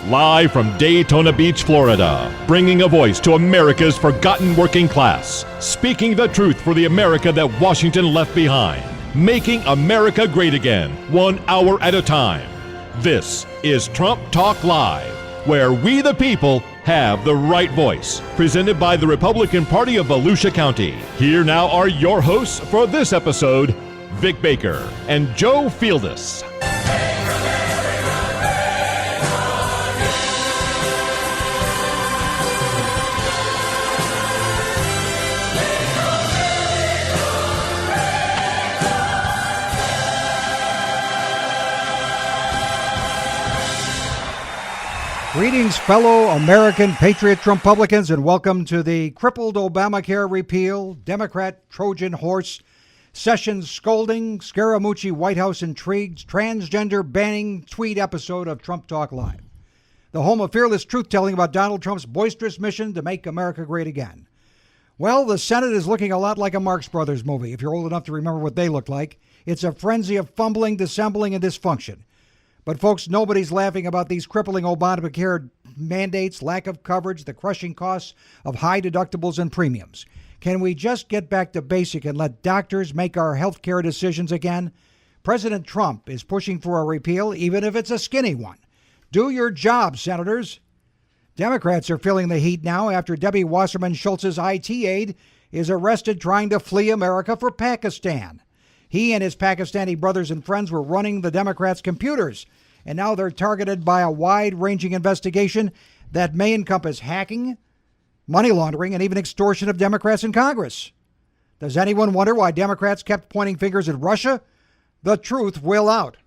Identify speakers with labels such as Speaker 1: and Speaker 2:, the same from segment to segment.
Speaker 1: Live from Daytona Beach, Florida, bringing a voice to America's forgotten working class, speaking the truth for the America that Washington left behind, making America great again, 1 hour at a time. This is Trump Talk Live, where we the people have the right voice. Presented by the Republican Party of Volusia County. Here now are your hosts for this episode, Vic Baker and Joe Fieldus.
Speaker 2: Greetings, fellow American Patriot Trumpublicans, and welcome to the Crippled Obamacare Repeal, Democrat Trojan Horse, Sessions Scolding, Scaramucci White House Intrigues, Transgender Banning tweet episode of Trump Talk Live, the home of fearless truth-telling about Donald Trump's boisterous mission to make America great again. Well, the Senate is looking a lot like a Marx Brothers movie, if you're old enough to remember what they looked like. It's a frenzy of fumbling, dissembling, and dysfunction. But folks, nobody's laughing about these crippling Obamacare mandates, lack of coverage, the crushing costs of high deductibles and premiums. Can we just get back to basic and let doctors make our health care decisions again? President Trump is pushing for a repeal, even if it's a skinny one. Do your job, senators. Democrats are feeling the heat now after Debbie Wasserman Schultz's IT aide is arrested trying to flee America for Pakistan. He and his Pakistani brothers and friends were running the Democrats' computers, and now they're targeted by a wide-ranging investigation that may encompass hacking, money laundering, and even extortion of Democrats in Congress. Does anyone wonder why Democrats kept pointing fingers at Russia? The truth will out.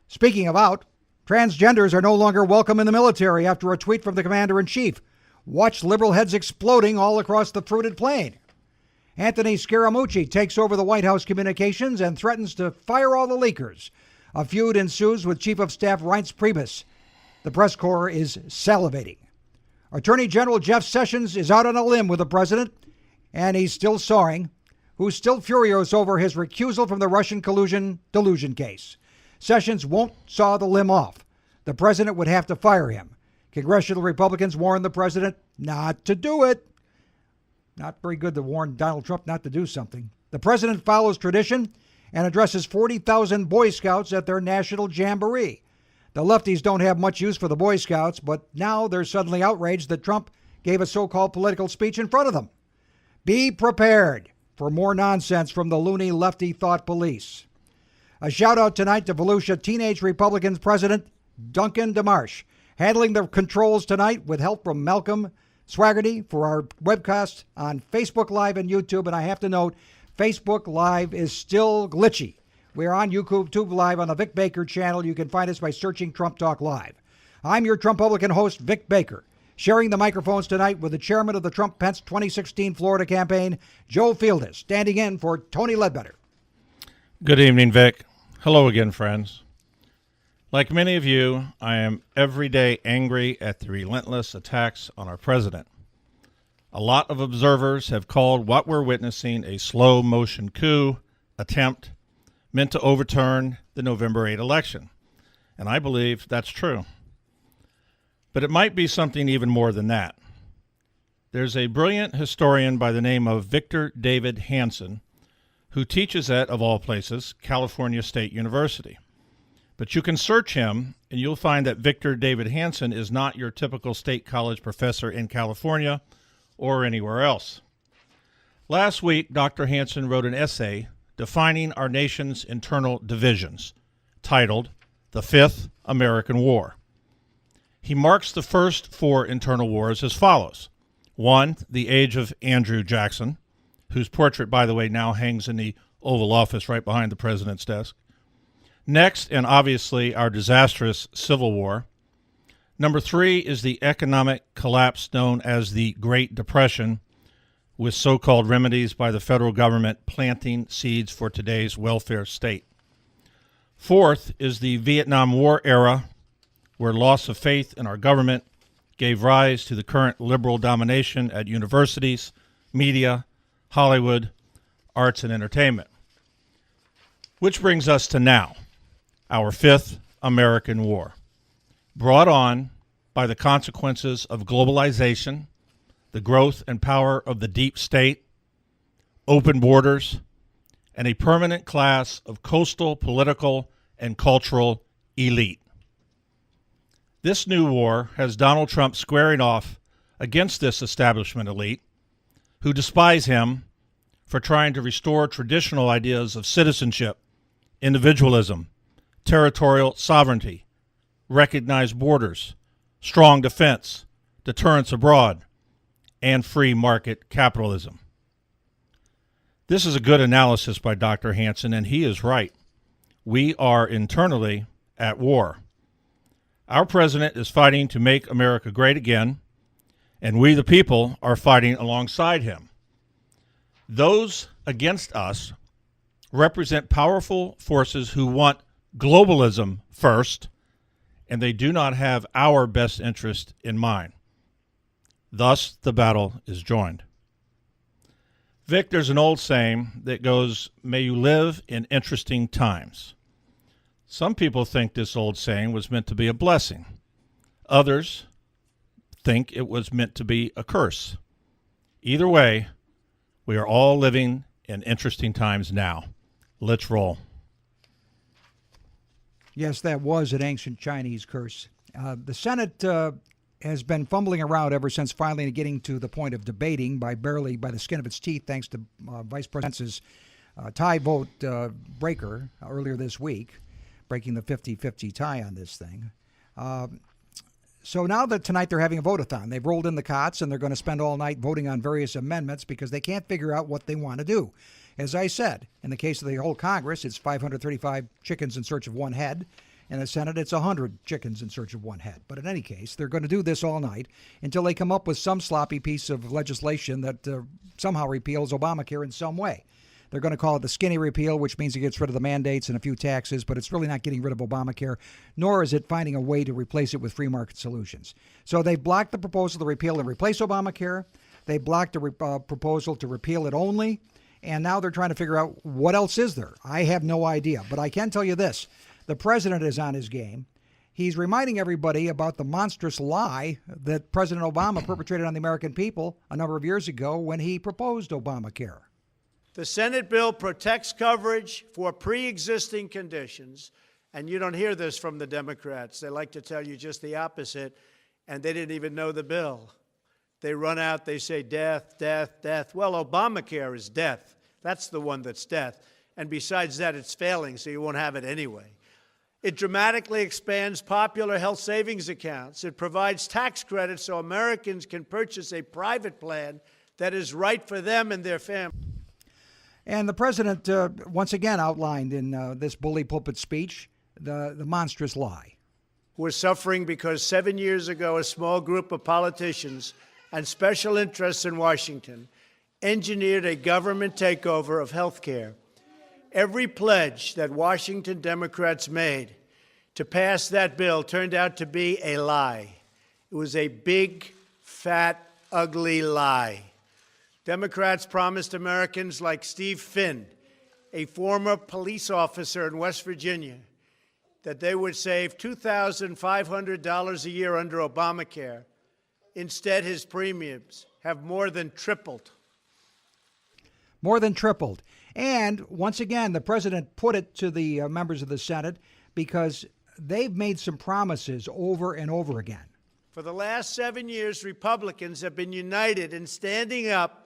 Speaker 2: Speaking of out, transgenders are no longer welcome in the military after a tweet from the commander-in-chief. Watch liberal heads exploding all across the fruited plain. Anthony Scaramucci takes over the White House communications and threatens to fire all the leakers. A feud ensues with Chief of Staff Reince Priebus. The press corps is salivating. Attorney General Jeff Sessions is out on a limb with the president, and he's still sawing, who's still furious over his recusal from the Russian collusion delusion case. Sessions won't saw the limb off. The president would have to fire him. Congressional Republicans warn the president not to do it. Not very good to warn Donald Trump not to do something. The president follows tradition and addresses 40,000 Boy Scouts at their national jamboree. The lefties don't have much use for the Boy Scouts, but now they're suddenly outraged that Trump gave a so-called political speech in front of them. Be prepared for more nonsense from the loony lefty thought police. A shout-out tonight to Volusia Teenage Republicans President Duncan DeMarche, handling the controls tonight with help from Malcolm Swaggerty for our webcast on Facebook Live and YouTube. And I have to note, Facebook Live is still glitchy. We're on YouTube Live on the Vic Baker channel. You can find us by searching Trump Talk Live. I'm your Trumpublican host, Vic Baker, sharing the microphones tonight with the chairman of the Trump-Pence 2016 Florida campaign, Joe Fieldus, standing in for Tony Ledbetter.
Speaker 3: Good evening, Vic. Hello again, friends. Like many of you, I am every day angry at the relentless attacks on our president. A lot of observers have called what we're witnessing a slow-motion coup attempt meant to overturn the November 8 election, and I believe that's true. But it might be something even more than that. There's a brilliant historian by the name of Victor David Hanson who teaches at, of all places, California State University. But you can search him, and you'll find that Victor David Hanson is not your typical state college professor in California or anywhere else. Last week, Dr. Hanson wrote an essay defining our nation's internal divisions, titled The Fifth American War. He marks the first four internal wars as follows. 1, the age of Andrew Jackson, whose portrait, by the way, now hangs in the Oval Office right behind the president's desk. Next, and obviously, our disastrous Civil War. Number 3 is the economic collapse known as the Great Depression, with so-called remedies by the federal government planting seeds for today's welfare state. 4th is the Vietnam War era, where loss of faith in our government gave rise to the current liberal domination at universities, media, Hollywood, arts, and entertainment. Which brings us to now, our fifth American War, brought on by the consequences of globalization, the growth and power of the deep state, open borders, and a permanent class of coastal political and cultural elite. This new war has Donald Trump squaring off against this establishment elite, who despise him for trying to restore traditional ideas of citizenship, individualism, territorial sovereignty, recognized borders, strong defense, deterrence abroad, and free market capitalism. This is a good analysis by Dr. Hansen, and he is right. We are internally at war. Our president is fighting to make America great again, and we the people are fighting alongside him. Those against us represent powerful forces who want globalism first, and they do not have our best interest in mind. Thus, the battle is joined. Vic, there's an old saying that goes, "May you live in interesting times." Some people think this old saying was meant to be a blessing. Others think it was meant to be a curse. Either way, we are all living in interesting times now. Let's roll.
Speaker 2: Yes, that was an ancient Chinese curse. The Senate has been fumbling around ever since finally getting to the point of debating by the skin of its teeth, thanks to Vice President's tie vote breaker earlier this week, breaking the 50-50 tie on this thing. So now that tonight they're having a vote-a-thon, they've rolled in the cots and they're going to spend all night voting on various amendments because they can't figure out what they want to do. As I said, in the case of the whole Congress, it's 535 chickens in search of one head. In the Senate, it's 100 chickens in search of one head. But in any case, they're going to do this all night until they come up with some sloppy piece of legislation that somehow repeals Obamacare in some way. They're going to call it the skinny repeal, which means it gets rid of the mandates and a few taxes, but it's really not getting rid of Obamacare, nor is it finding a way to replace it with free market solutions. So they blocked the proposal to repeal and replace Obamacare. They blocked the proposal to repeal it only. And now they're trying to figure out what else is there. I have no idea. But I can tell you this. The president is on his game. He's reminding everybody about the monstrous lie that President Obama perpetrated on the American people a number of years ago when he proposed Obamacare.
Speaker 4: The Senate bill protects coverage for pre-existing conditions, and you don't hear this from the Democrats. They like to tell you just the opposite, and they didn't even know the bill. They run out, they say death, death, death. Well, Obamacare is death. That's the one that's death. And besides that, it's failing, so you won't have it anyway. It dramatically expands popular health savings accounts. It provides tax credits so Americans can purchase a private plan that is right for them and their family.
Speaker 2: And the president once again outlined in this bully pulpit speech the monstrous lie.
Speaker 4: We're suffering because 7 years ago, a small group of politicians and special interests in Washington engineered a government takeover of health care. Every pledge that Washington Democrats made to pass that bill turned out to be a lie. It was a big, fat, ugly lie. Democrats promised Americans like Steve Finn, a former police officer in West Virginia, that they would save $2,500 a year under Obamacare. Instead, his premiums have more than tripled.
Speaker 2: More than tripled. And once again, the president put it to the members of the Senate because they've made some promises over and over again.
Speaker 4: For the last 7 years, Republicans have been united in standing up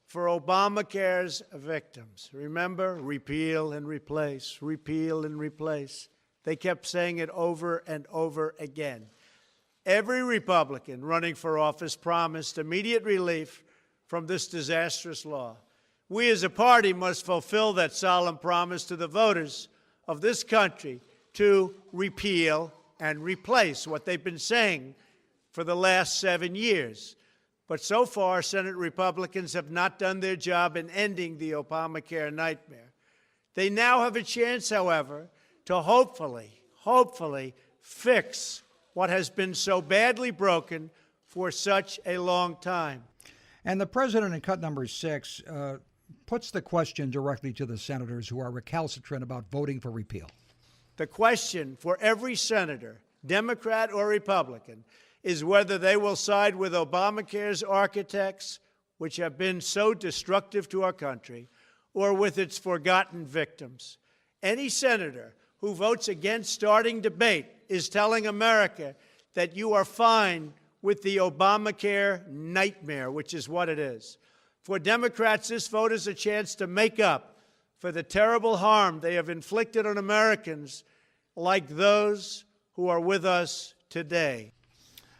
Speaker 4: for Obamacare's victims. Remember, repeal and replace, repeal and replace. They kept saying it over and over again. Every Republican running for office promised immediate relief from this disastrous law. We as a party must fulfill that solemn promise to the voters of this country to repeal and replace what they've been saying for the last 7 years. But so far, Senate Republicans have not done their job in ending the Obamacare nightmare. They now have a chance, however, to hopefully fix what has been so badly broken for such a long time.
Speaker 2: And the president in cut number 6 puts the question directly to the senators who are recalcitrant about voting for repeal.
Speaker 4: The question for every senator, Democrat or Republican, is whether they will side with Obamacare's architects, which have been so destructive to our country, or with its forgotten victims. Any senator who votes against starting debate is telling America that you are fine with the Obamacare nightmare, which is what it is. For Democrats, this vote is a chance to make up for the terrible harm they have inflicted on Americans like those who are with us today.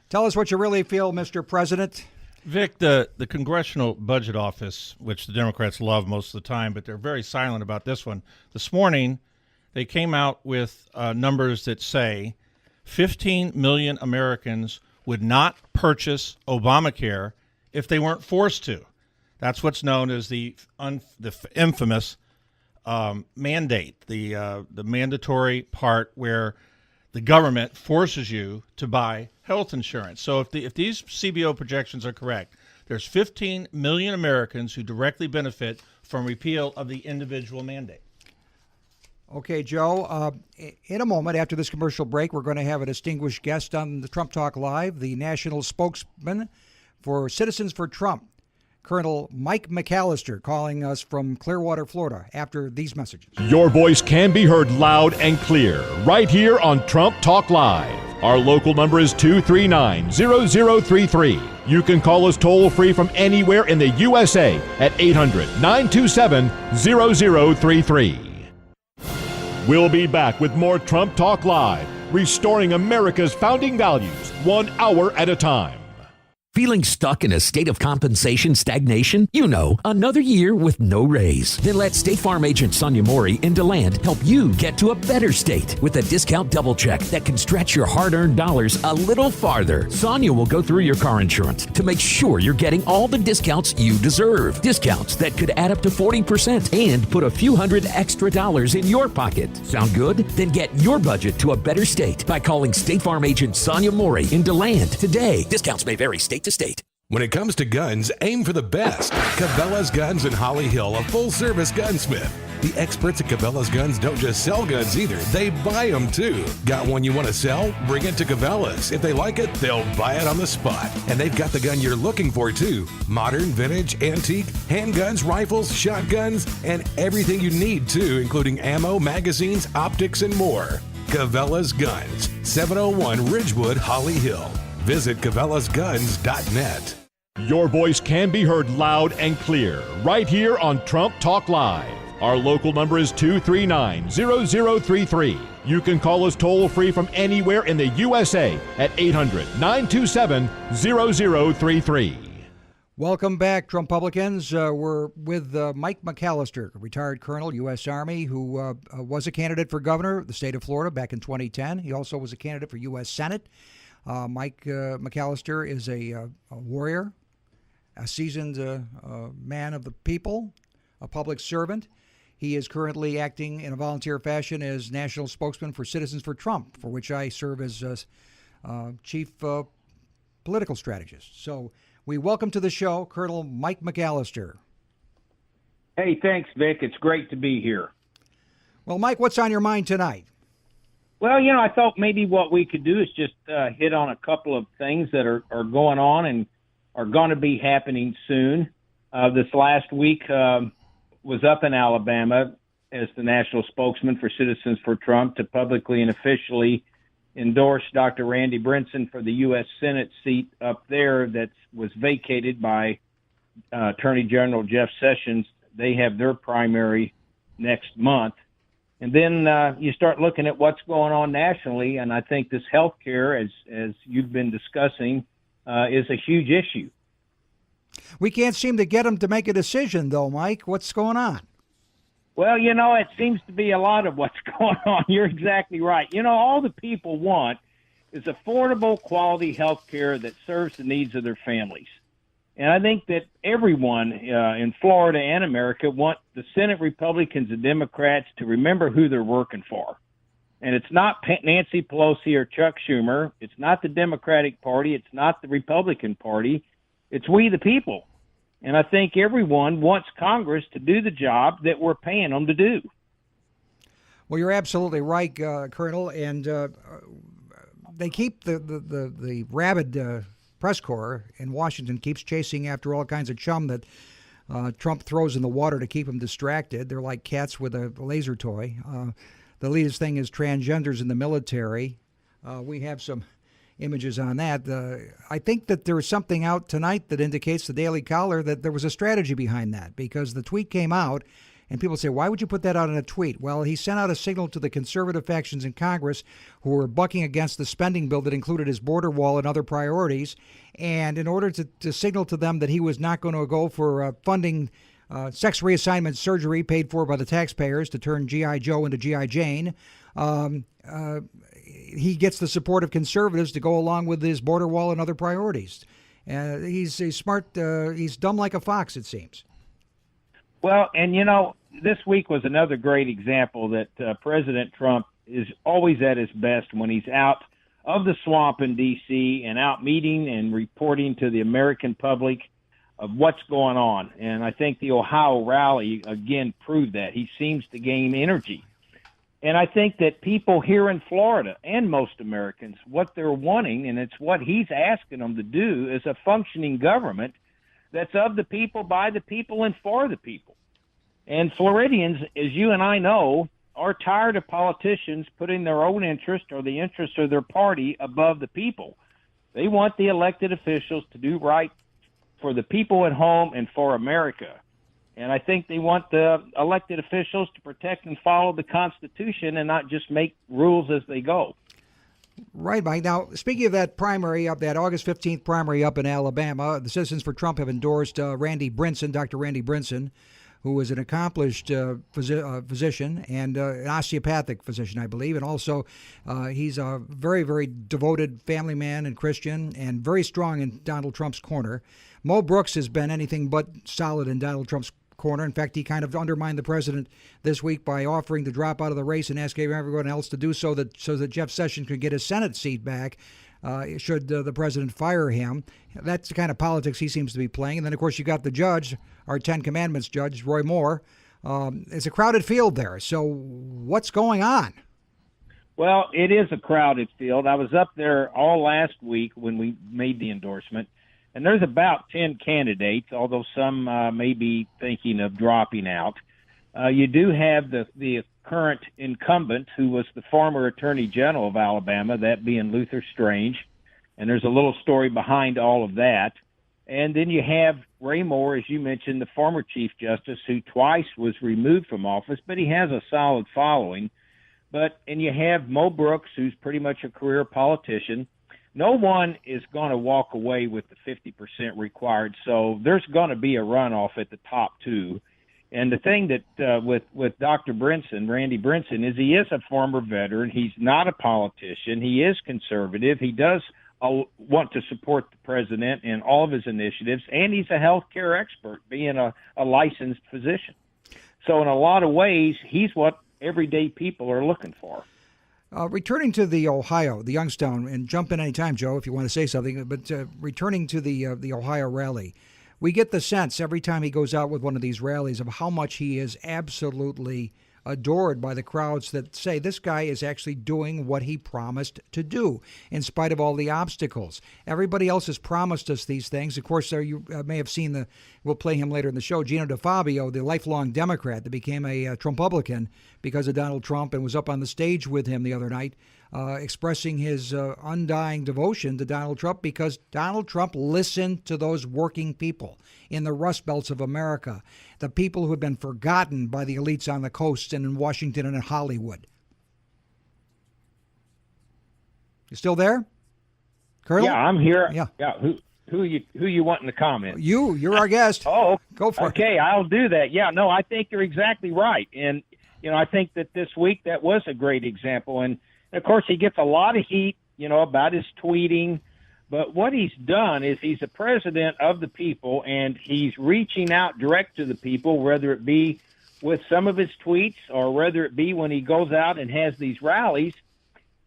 Speaker 2: Tell us what you really feel, Mr. President.
Speaker 3: Vic, the Congressional Budget Office, which the Democrats love most of the time, but they're very silent about this one. This morning, they came out with numbers that say 15 million Americans would not purchase Obamacare if they weren't forced to. That's what's known as the infamous mandate, the mandatory part where the government forces you to buy health insurance. So if these CBO projections are correct, there's 15 million Americans who directly benefit from repeal of the individual mandate.
Speaker 2: Okay, Joe, in a moment after this commercial break, we're going to have a distinguished guest on the Trump Talk Live, the national spokesman for Citizens for Trump, Colonel Mike McAllister, calling us from Clearwater, Florida, after these messages.
Speaker 1: Your voice can be heard loud and clear right here on Trump Talk Live. Our local number is 239-0033. You can call us toll-free from anywhere in the USA at 800-927-0033. We'll be back with more Trump Talk Live, restoring America's founding values 1 hour at a time.
Speaker 5: Feeling stuck in a state of compensation stagnation? You know, another year with no raise. Then let State Farm agent Sonia Mori in DeLand help you get to a better state with a discount double check that can stretch your hard-earned dollars a little farther. Sonia will go through your car insurance to make sure you're getting all the discounts you deserve. Discounts that could add up to 40% and put a few $100 extra in your pocket. Sound good? Then get your budget to a better state by calling State Farm agent Sonia Mori in DeLand today. Discounts may vary state to state.
Speaker 6: When it comes to guns, aim for the best. Cabela's Guns in Holly Hill, a full-service gunsmith. The experts at Cabela's Guns don't just sell guns either, they buy them too. Got one you want to sell? Bring it to Cabela's. If they like it, they'll buy it on the spot. And they've got the gun you're looking for too. Modern, vintage, antique, handguns, rifles, shotguns, and everything you need too, including ammo, magazines, optics, and more. Cabela's Guns, 701 Ridgewood, Holly Hill. Visit CabelasGuns.net.
Speaker 1: Your voice can be heard loud and clear right here on Trump Talk Live. Our local number is 239-0033. You can call us toll-free from anywhere in the USA at 800-927-0033.
Speaker 2: Welcome back, Trumpublicans. We're with Mike McAllister, a retired colonel, U.S. Army, who was a candidate for governor of the state of Florida back in 2010. He also was a candidate for U.S. Senate. Mike McAllister is a warrior, a seasoned man of the people, a public servant. He is currently acting in a volunteer fashion as national spokesman for Citizens for Trump, for which I serve as chief political strategist. So we welcome to the show Colonel Mike McAllister.
Speaker 7: Hey, thanks, Vic. It's great to be here.
Speaker 2: Well, Mike, what's on your mind tonight?
Speaker 7: Well, I thought maybe what we could do is just hit on a couple of things that are going on and are going to be happening soon. This last week was up in Alabama as the national spokesman for Citizens for Trump to publicly and officially endorse Dr. Randy Brinson for the U.S. Senate seat up there that was vacated by Attorney General Jeff Sessions. They have their primary next month. And then you start looking at what's going on nationally, and I think this health care, as you've been discussing, is a huge issue.
Speaker 2: We can't seem to get them to make a decision, though, Mike. What's going on?
Speaker 7: Well, it seems to be a lot of what's going on. You're exactly right. All the people want is affordable, quality health care that serves the needs of their families. And I think that everyone in Florida and America want the Senate Republicans and Democrats to remember who they're working for. And it's not Nancy Pelosi or Chuck Schumer. It's not the Democratic Party. It's not the Republican Party. It's we the people. And I think everyone wants Congress to do the job that we're paying them to do.
Speaker 2: Well, you're absolutely right, Colonel. And they keep the rabid press corps in Washington keeps chasing after all kinds of chum that Trump throws in the water to keep them distracted. They're like cats with a laser toy. The latest thing is transgenders in the military. We have some images on that. I think that there is something out tonight that indicates, the Daily Caller, that there was a strategy behind that, because the tweet came out and people say, why would you put that out in a tweet? Well, he sent out a signal to the conservative factions in Congress who were bucking against the spending bill that included his border wall and other priorities. And in order to signal to them that he was not going to go for funding sex reassignment surgery paid for by the taxpayers to turn G.I. Joe into G.I. Jane, he gets the support of conservatives to go along with his border wall and other priorities. He's smart. He's dumb like a fox, it seems.
Speaker 7: Well, and this week was another great example that President Trump is always at his best when he's out of the swamp in D.C. and out meeting and reporting to the American public of what's going on. And I think the Ohio rally, again, proved that. He seems to gain energy. And I think that people here in Florida and most Americans, what they're wanting, and it's what he's asking them to do, is a functioning government that's of the people, by the people, and for the people. And Floridians, as you and I know, are tired of politicians putting their own interest or the interest of their party above the people. They want the elected officials to do right for the people at home and for America. And I think they want the elected officials to protect and follow the Constitution and not just make rules as they go.
Speaker 2: Right, Mike. Now, speaking of that primary up, that August 15th primary up in Alabama, the Citizens for Trump have endorsed Randy Brinson, Dr. Randy Brinson, who is an accomplished physician and an osteopathic physician, I believe. And also, he's a very, very devoted family man and Christian and very strong in Donald Trump's corner. Mo Brooks has been anything but solid in Donald Trump's corner. In fact, he kind of undermined the president this week by offering to drop out of the race and asking everyone else to do so that Jeff Sessions could get his Senate seat back should the president fire him. That's the kind of politics he seems to be playing. And then, of course, you got the judge, our Ten Commandments judge, Roy Moore. It's a crowded field there. So what's going on?
Speaker 7: Well, it is a crowded field. I was up there all last week when we made the endorsement. And there's about 10 candidates, although some may be thinking of dropping out. You do have the current incumbent, who was the former Attorney General of Alabama, that being Luther Strange. And there's a little story behind all of that. And then you have Ray Moore, as you mentioned, the former Chief Justice, who twice was removed from office, but he has a solid following. And you have Mo Brooks, who's pretty much a career politician. No one is going to walk away with the 50% required, so there's going to be a runoff at the top two. And the thing that with Dr. Brinson, Randy Brinson, is he is a former veteran. He's not a politician. He is conservative. He does want to support the president in all of his initiatives, and he's a health care expert, being a licensed physician. So in a lot of ways, he's what everyday people are looking for.
Speaker 2: Returning to the Ohio, the Youngstown, and jump in anytime, Joe, if you want to say something, but returning to the Ohio rally, we get the sense every time he goes out with one of these rallies of how much he is absolutely adored by the crowds that say this guy is actually doing what he promised to do in spite of all the obstacles. Everybody else has promised us these things. Of course, you may have seen we'll play him later in the show, Gino DeFabio, the lifelong Democrat that became a Trumpublican because of Donald Trump and was up on the stage with him the other night expressing his undying devotion to Donald Trump because Donald Trump listened to those working people in the Rust Belts of America, the people who have been forgotten by the elites on the coast and in Washington and in Hollywood. You still there, Colonel?
Speaker 7: Yeah, I'm here.
Speaker 2: Yeah.
Speaker 7: Who you wanting to comment?
Speaker 2: You're our guest.
Speaker 7: Oh,
Speaker 2: go for it.
Speaker 7: Okay, I'll do that. Yeah, no, I think you're exactly right. And, I think that this week that was a great example. And, of course, he gets a lot of heat, about his tweeting. But what he's done is he's a president of the people, and he's reaching out direct to the people, whether it be with some of his tweets or whether it be when he goes out and has these rallies.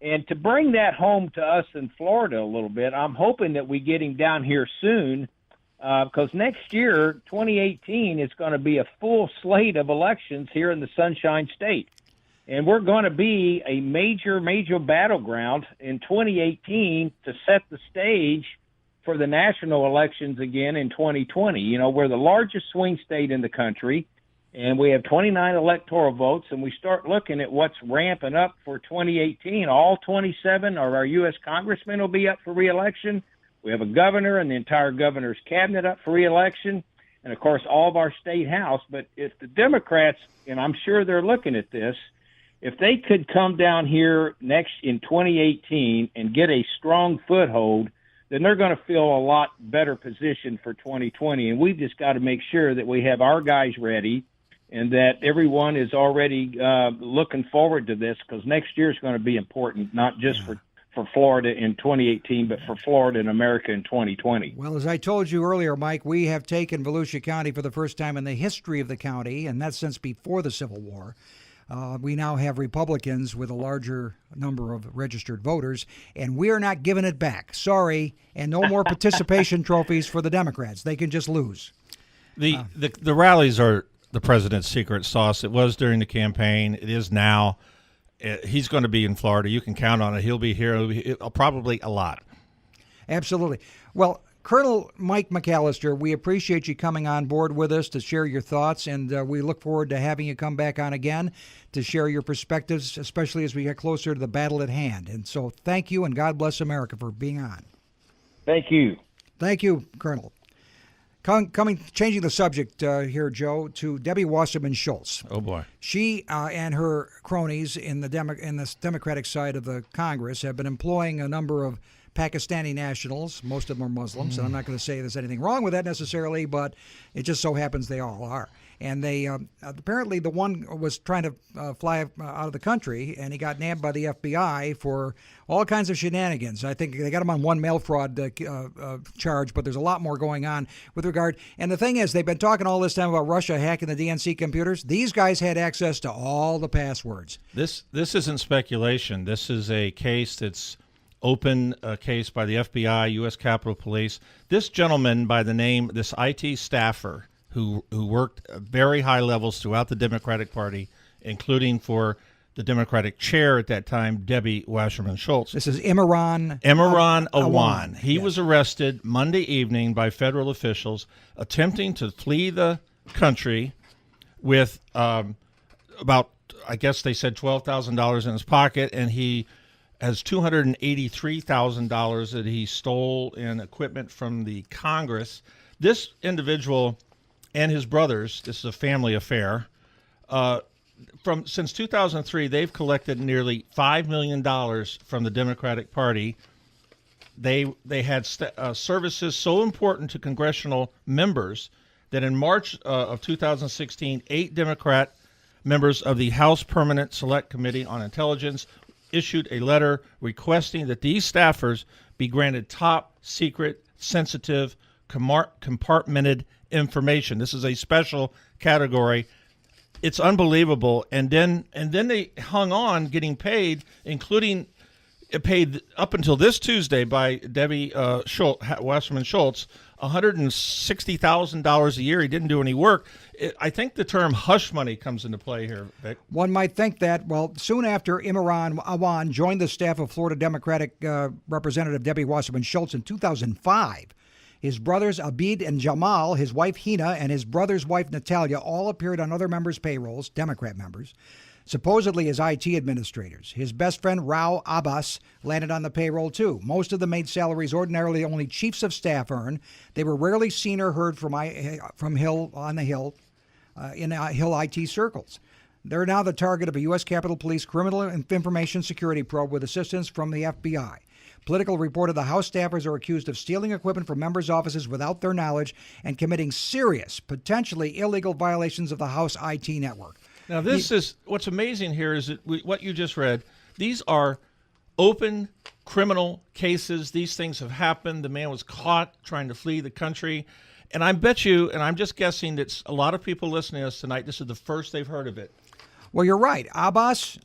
Speaker 7: And to bring that home to us in Florida a little bit, I'm hoping that we get him down here soon because next year, 2018, is going to be a full slate of elections here in the Sunshine State. And we're going to be a major battleground in 2018 to set the stage for the national elections again in 2020. You know, we're the largest swing state in the country, and we have 29 electoral votes, and we start looking at what's ramping up for 2018. All 27 of our U.S. congressmen will be up for re-election. We have a governor and the entire governor's cabinet up for re-election, and, of course, all of our state house. But if the Democrats, and I'm sure they're looking at this, if they could come down here next in 2018 and get a strong foothold, then they're going to feel a lot better position for 2020. And we've just got to make sure that we have our guys ready and that everyone is already looking forward to this, because next year is going to be important, not just for Florida in 2018, but for Florida and America in 2020.
Speaker 2: Well, as I told you earlier, Mike, we have taken Volusia County for the first time in the history of the county, and that's since before the Civil War. We now have Republicans with a larger number of registered voters, and we are not giving it back. Sorry, and no more participation trophies for the Democrats. They can just lose.
Speaker 3: The rallies are the president's secret sauce. It was during the campaign. It is now. He's going to be in Florida. You can count on it. He'll be here. Probably a lot.
Speaker 2: Absolutely. Well, Colonel Mike McAllister, we appreciate you coming on board with us to share your thoughts, and we look forward to having you come back on again to share your perspectives, especially as we get closer to the battle at hand. And so thank you, and God bless America for being on.
Speaker 7: Thank you.
Speaker 2: Thank you, Colonel. Changing the subject here, Joe, to Debbie Wasserman Schultz.
Speaker 3: Oh, boy.
Speaker 2: She and her cronies in the Democratic side of the Congress have been employing a number of Pakistani nationals. Most of them are Muslims, and I'm not going to say there's anything wrong with that necessarily, but it just so happens they all are. And they apparently the one was trying to fly out of the country, and he got nabbed by the FBI for all kinds of shenanigans. I think they got him on one mail fraud charge, but there's a lot more going on with regard. And the thing is, they've been talking all this time about Russia hacking the DNC computers. These guys had access to all the passwords.
Speaker 3: This isn't speculation. This is a case that's open case by the FBI, U.S. Capitol Police. This gentleman by the name, this IT staffer who worked at very high levels throughout the Democratic Party, including for the Democratic chair at that time, Debbie Wasserman Schultz.
Speaker 2: This is Imran
Speaker 3: Awan. He
Speaker 2: yes.
Speaker 3: was arrested Monday evening by federal officials attempting to flee the country with about, I guess they said $12,000 in his pocket, and he has $283,000 that he stole in equipment from the Congress. This individual and his brothers, this is a family affair, since 2003, they've collected nearly $5 million from the Democratic Party. They had services so important to congressional members that in March of 2016, 8 Democrat members of the House Permanent Select Committee on Intelligence issued a letter requesting that these staffers be granted top secret, sensitive, compartmented information. This is a special category. It's unbelievable. And then they hung on getting paid, including paid up until this Tuesday by Debbie Wasserman Schultz, $160,000 a year. He didn't do any work. I think the term hush money comes into play here, Vic.
Speaker 2: One might think that. Well, soon after Imran Awan joined the staff of Florida Democratic Representative Debbie Wasserman Schultz in 2005, his brothers Abid and Jamal, his wife Hina, and his brother's wife Natalia all appeared on other members' payrolls, Democrat members, supposedly as IT administrators. His best friend Rao Abbas landed on the payroll too. Most of them made salaries ordinarily only chiefs of staff earn. They were rarely seen or heard from Hill on the Hill in Hill IT circles. They're now the target of a U.S. Capitol Police criminal information security probe with assistance from the FBI. Political reported the House staffers are accused of stealing equipment from members' offices without their knowledge and committing serious, potentially illegal violations of the House IT network.
Speaker 3: Now, this is what's amazing here is that what you just read. These are open criminal cases. These things have happened. The man was caught trying to flee the country. And I bet you, and I'm just guessing that a lot of people listening to us tonight, this is the first they've heard of it.
Speaker 2: Well, you're right. Abbas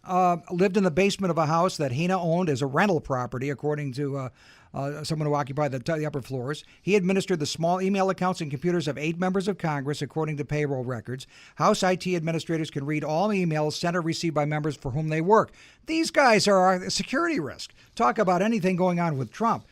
Speaker 2: lived in the basement of a house that Hina owned as a rental property, according to someone who occupied the upper floors. He administered the small email accounts and computers of 8 members of Congress, according to payroll records. House IT administrators can read all emails sent or received by members for whom they work. These guys are a security risk. Talk about anything going on with Trump.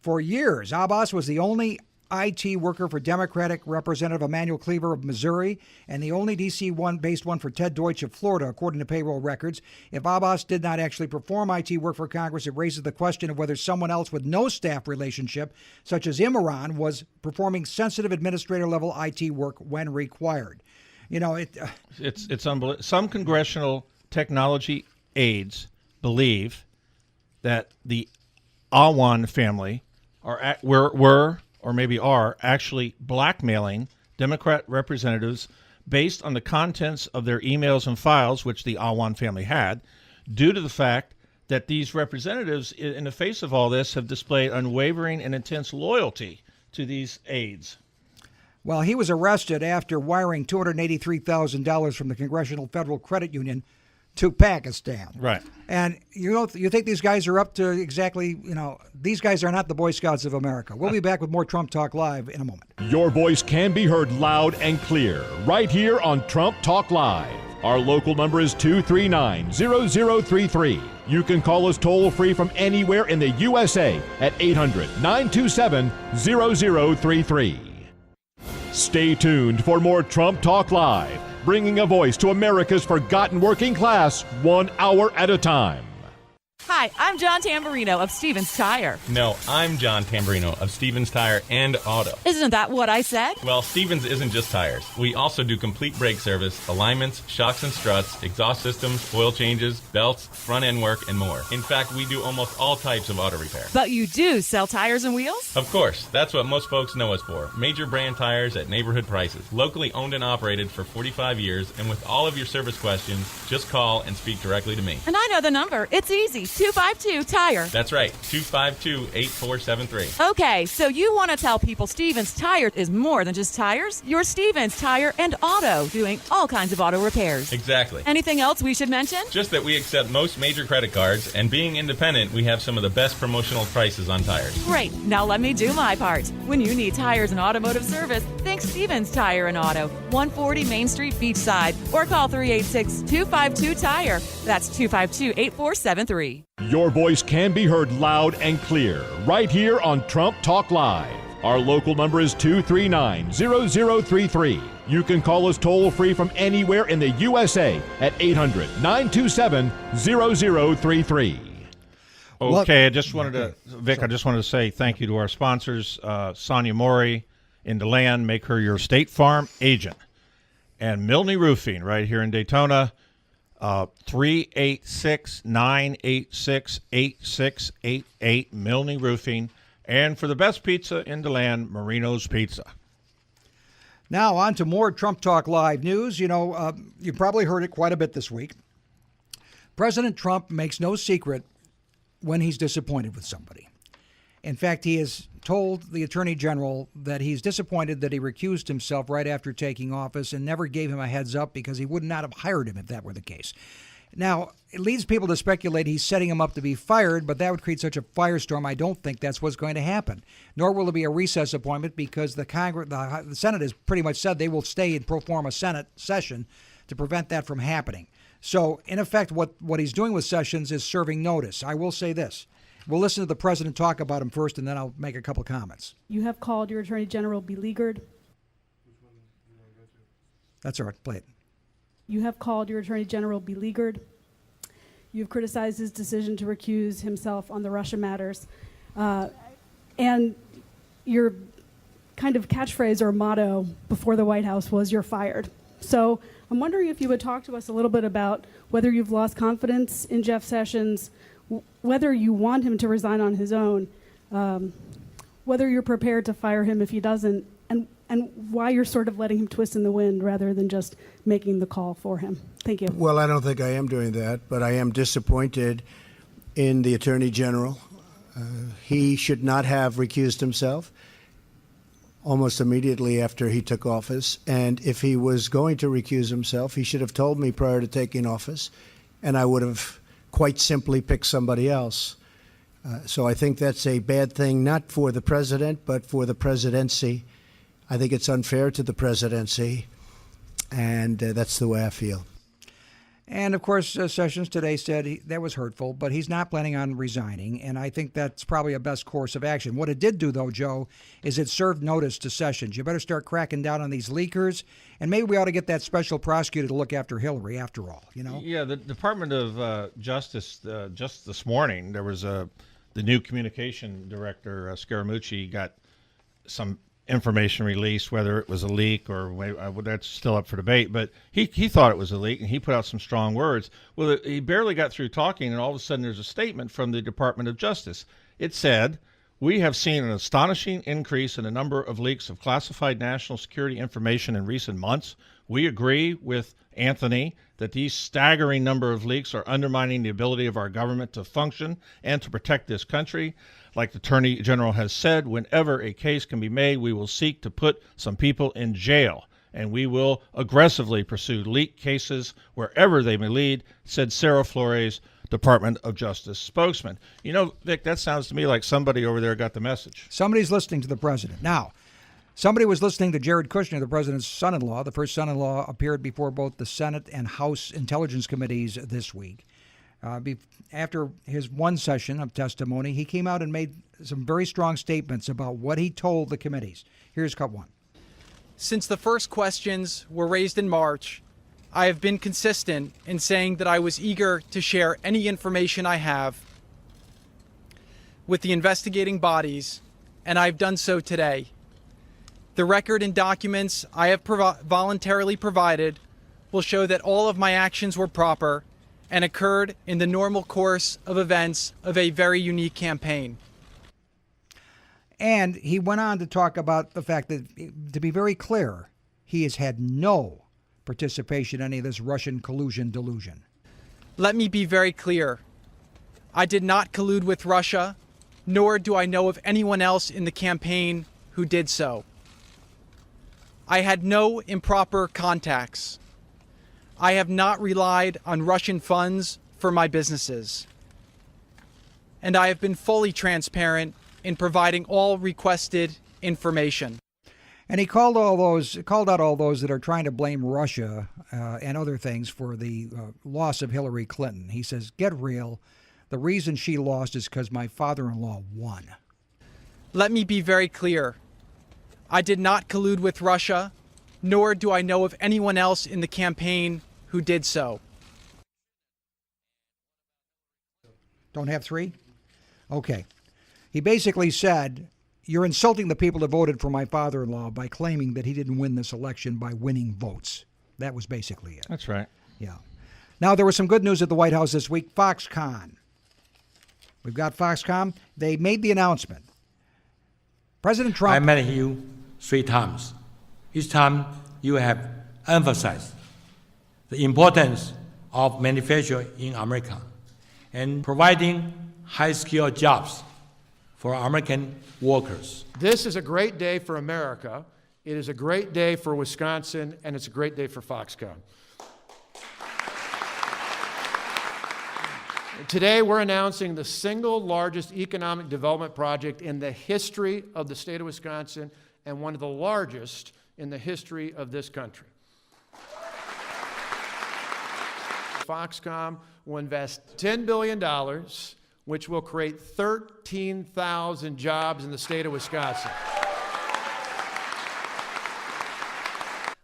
Speaker 2: For years, Abbas was the only IT worker for Democratic Representative Emanuel Cleaver of Missouri and the only D.C. based one for Ted Deutsch of Florida, according to payroll records. If Abbas did not actually perform IT work for Congress, it raises the question of whether someone else with no staff relationship, such as Imran, was performing sensitive administrator-level IT work when required. You know,
Speaker 3: it's unbelievable. Some congressional technology aides believe that the Awan family were or maybe are actually blackmailing Democrat representatives based on the contents of their emails and files, which the Awan family had, due to the fact that these representatives, in the face of all this, have displayed unwavering and intense loyalty to these aides.
Speaker 2: Well, he was arrested after wiring $283,000 from the Congressional Federal Credit Union to Pakistan.
Speaker 3: Right.
Speaker 2: And you think these guys are up to exactly, these guys are not the Boy Scouts of America. We'll be back with more Trump Talk Live in a moment.
Speaker 1: Your voice can be heard loud and clear right here on Trump Talk Live. Our local number is 239-0033. You can call us toll-free from anywhere in the USA at 800-927-0033. Stay tuned for more Trump Talk Live, bringing a voice to America's forgotten working class 1 hour at a time.
Speaker 8: Hi, I'm John Tamburino of Stevens Tire.
Speaker 9: No, I'm John Tamburino of Stevens Tire and Auto.
Speaker 8: Isn't that what I said?
Speaker 9: Well, Stevens isn't just tires. We also do complete brake service, alignments, shocks and struts, exhaust systems, oil changes, belts, front end work, and more. In fact, we do almost all types of auto repair.
Speaker 8: But you do sell tires and wheels?
Speaker 9: Of course. That's what most folks know us for. Major brand tires at neighborhood prices. Locally owned and operated for 45 years. And with all of your service questions, just call and speak directly to me.
Speaker 8: And I know the number. It's easy. 252-TIRE.
Speaker 9: That's right. 252-8473.
Speaker 8: Okay, so you want to tell people Stevens Tire is more than just tires? You're Stevens Tire and Auto, doing all kinds of auto repairs.
Speaker 9: Exactly.
Speaker 8: Anything else we should mention?
Speaker 9: Just that we accept most major credit cards, and being independent, we have some of the best promotional prices on tires.
Speaker 8: Great. Now let me do my part. When you need tires and automotive service, think Stevens Tire and Auto, 140 Main Street, Beachside, or call 386-252-TIRE. That's 252-8473.
Speaker 1: Your voice can be heard loud and clear right here on Trump Talk Live. Our local number is 239-0033. You can call us toll-free from anywhere in the USA at 800-927-0033.
Speaker 3: Okay, I just wanted to say thank you to our sponsors, Sonia Mori in DeLand, make her your State Farm agent, and Milne Roofing right here in Daytona, 386-986-8688, Milne Roofing, and for the best pizza in DeLand, Marino's Pizza.
Speaker 2: Now on to more Trump Talk Live news. You probably heard it quite a bit this week. President Trump makes no secret when he's disappointed with somebody. In fact, he has told the Attorney General that he's disappointed that he recused himself right after taking office and never gave him a heads up because he would not have hired him if that were the case. Now, it leads people to speculate he's setting him up to be fired, but that would create such a firestorm, I don't think that's what's going to happen. Nor will it be a recess appointment because the Senate has pretty much said they will stay in pro forma Senate session to prevent that from happening. So, in effect, what he's doing with Sessions is serving notice. I will say this. We'll listen to the president talk about him first, and then I'll make a couple comments.
Speaker 10: You have called your attorney general beleaguered.
Speaker 2: That's all right. Play it.
Speaker 10: You have called your attorney general beleaguered. You've criticized his decision to recuse himself on the Russia matters. And your kind of catchphrase or motto before the White House was "you're fired." So I'm wondering if you would talk to us a little bit about whether you've lost confidence in Jeff Sessions, whether you want him to resign on his own, whether you're prepared to fire him if he doesn't, and why you're sort of letting him twist in the wind rather than just making the call for him. Thank you.
Speaker 4: Well, I don't think I am doing that, but I am disappointed in the Attorney General. He should not have recused himself almost immediately after he took office. And if he was going to recuse himself, he should have told me prior to taking office, and I would have quite simply picked somebody else. So I think that's a bad thing, not for the president, but for the presidency. I think it's unfair to the presidency, and that's the way I feel.
Speaker 2: And, of course, Sessions today said that was hurtful, but he's not planning on resigning, and I think that's probably a best course of action. What it did do, though, Joe, is it served notice to Sessions. You better start cracking down on these leakers, and maybe we ought to get that special prosecutor to look after Hillary, after all, you know?
Speaker 3: Yeah, the Department of Justice, just this morning, there was the new communication director, Scaramucci, got some information released, whether it was a leak or that's still up for debate, but he thought it was a leak, and he put out some strong words. Well, he barely got through talking, and all of a sudden there's a statement from the Department of Justice. It said, "We have seen an astonishing increase in the number of leaks of classified national security information in recent months. We agree with Anthony that these staggering number of leaks are undermining the ability of our government to function and to protect this country. Like the Attorney General has said, whenever a case can be made, we will seek to put some people in jail, and we will aggressively pursue leak cases wherever they may lead," said Sarah Flores, Department of Justice spokesman. You know, Vic, that sounds to me like somebody over there got the message.
Speaker 2: Somebody's listening to the president. Now, somebody was listening to Jared Kushner, the president's son-in-law. The first son-in-law appeared before both the Senate and House Intelligence Committees this week. After his one session of testimony, he came out and made some very strong statements about what he told the committees. Here's cut one.
Speaker 11: Since the first questions were raised in March, I have been consistent in saying that I was eager to share any information I have with the investigating bodies, and I've done so today. The record and documents I have voluntarily provided will show that all of my actions were proper and occurred in the normal course of events of a very unique campaign.
Speaker 2: And he went on to talk about the fact that, to be very clear, he has had no participation in any of this Russian collusion delusion.
Speaker 11: Let me be very clear. I did not collude with Russia, nor do I know of anyone else in the campaign who did so. I had no improper contacts. I have not relied on Russian funds for my businesses. And I have been fully transparent in providing all requested information.
Speaker 2: And he called out all those that are trying to blame Russia and other things for the loss of Hillary Clinton. He says, "Get real. The reason she lost is because my father-in-law won."
Speaker 11: Let me be very clear. I did not collude with Russia, nor do I know of anyone else in the campaign who did so.
Speaker 2: Don't have three? Okay. He basically said, you're insulting the people that voted for my father-in-law by claiming that he didn't win this election by winning votes. That was basically it.
Speaker 3: That's right.
Speaker 2: Yeah. Now, there was some good news at the White House this week. Foxconn. We've got Foxconn. They made the announcement. President Trump...
Speaker 12: I met you 3 times. Each time you have emphasized the importance of manufacturing in America and providing high-skilled jobs for American workers.
Speaker 13: This is a great day for America. It is a great day for Wisconsin, and it's a great day for Foxconn. Today, we're announcing the single largest economic development project in the history of the state of Wisconsin and one of the largest in the history of this country. Foxconn will invest $10 billion, which will create 13,000 jobs in the state of Wisconsin.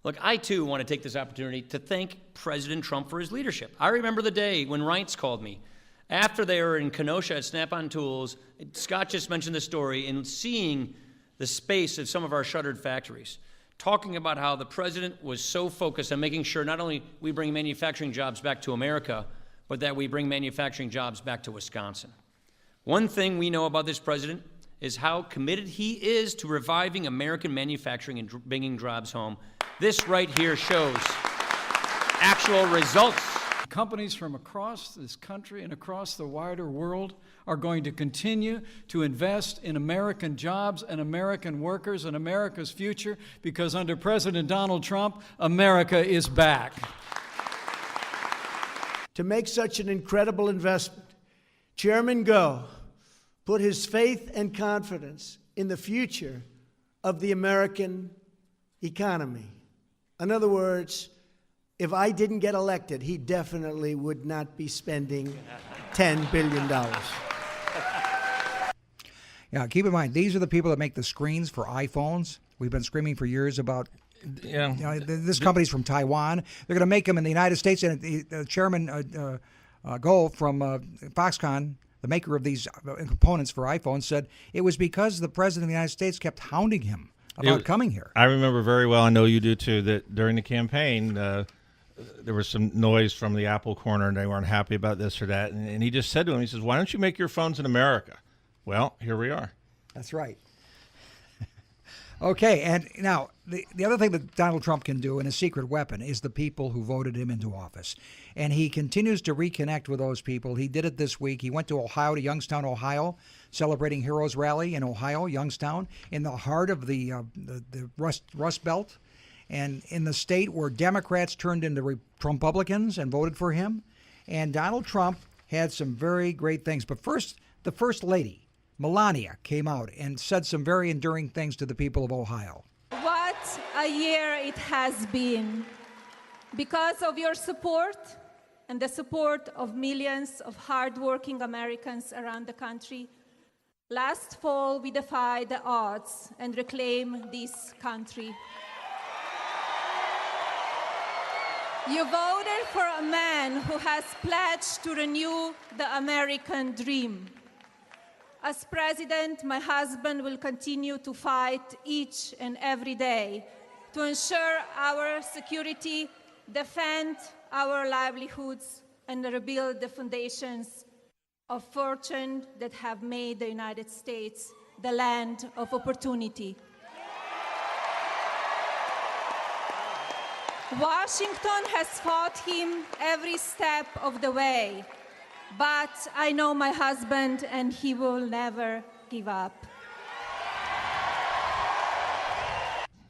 Speaker 14: Look, I too want to take this opportunity to thank President Trump for his leadership. I remember the day when Reitz called me after they were in Kenosha at Snap-on Tools. Scott just mentioned the story, and seeing the space of some of our shuttered factories, talking about how the president was so focused on making sure not only we bring manufacturing jobs back to America, but that we bring manufacturing jobs back to Wisconsin. One thing we know about this president is how committed he is to reviving American manufacturing and bringing jobs home. This right here shows actual results.
Speaker 15: Companies from across this country and across the wider world are going to continue to invest in American jobs and American workers and America's future, because under President Donald Trump, America is back.
Speaker 4: To make such an incredible investment, Chairman Go put his faith and confidence in the future of the American economy. In other words, if I didn't get elected, he definitely would not be spending $10 billion.
Speaker 2: Yeah, keep in mind, these are the people that make the screens for iPhones. We've been screaming for years about, this company's from Taiwan. They're going to make them in the United States. And the chairman, Goh from Foxconn, the maker of these components for iPhones, said it was because the president of the United States kept hounding him about coming here.
Speaker 3: I remember very well, I know you do too, that during the campaign, there was some noise from the Apple corner and they weren't happy about this or that. And he just said to him, he says, why don't you make your phones in America? Well, here we are.
Speaker 2: That's right. Okay, and now the other thing that Donald Trump can do, and a secret weapon, is the people who voted him into office. And he continues to reconnect with those people. He did it this week. He went to Ohio, to Youngstown, Ohio, celebrating Heroes Rally in Ohio, Youngstown, in the heart of the Rust Belt, and in the state where Democrats turned into Trumppublicans and voted for him. And Donald Trump had some very great things. But first, the First Lady, Melania, came out and said some very enduring things to the people of Ohio.
Speaker 16: What a year it has been. Because of your support and the support of millions of hardworking Americans around the country, last fall we defied the odds and reclaimed this country. You voted for a man who has pledged to renew the American dream. As president, my husband will continue to fight each and every day to ensure our security, defend our livelihoods, and rebuild the foundations of fortune that have made the United States the land of opportunity. Washington has fought him every step of the way, but I know my husband and he will never give up.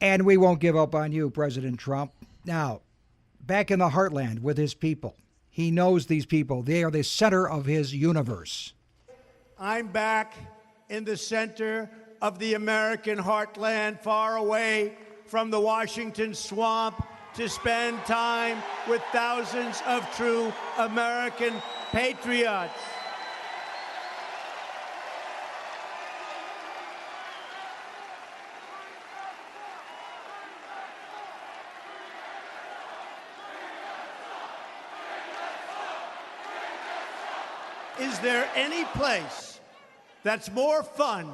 Speaker 2: And we won't give up on you, President Trump. Now, back in the heartland with his people. He knows these people. They are the center of his universe.
Speaker 4: I'm back in the center of the American heartland, far away from the Washington swamp, to spend time with thousands of true American patriots. Is there any place that's more fun,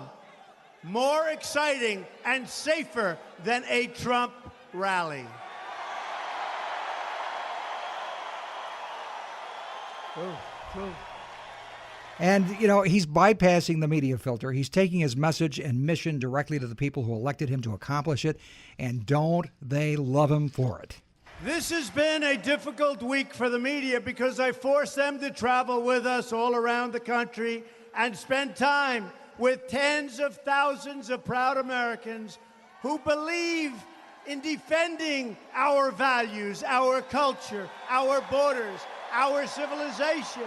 Speaker 4: more exciting, and safer than a Trump rally?
Speaker 2: And, you know, he's bypassing the media filter. He's taking his message and mission directly to the people who elected him to accomplish it. And don't they love him for it?
Speaker 4: This has been a difficult week for the media because I forced them to travel with us all around the country and spend time with tens of thousands of proud Americans who believe in defending our values, our culture, our borders, our civilization,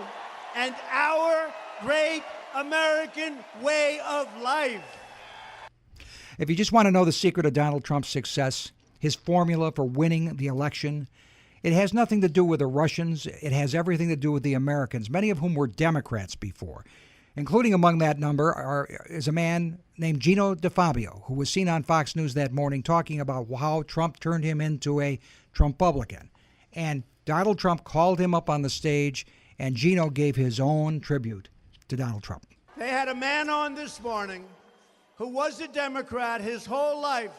Speaker 4: and our great American way of life.
Speaker 2: If you just want to know the secret of Donald Trump's success, his formula for winning the election, it has nothing to do with the Russians. It has everything to do with the Americans, many of whom were Democrats before. Including among that number is a man named Gino DeFabio, who was seen on Fox News that morning talking about how Trump turned him into a Trumpublican. And Donald Trump called him up on the stage, and Gino gave his own tribute to Donald Trump.
Speaker 4: They had a man on this morning who was a Democrat his whole life.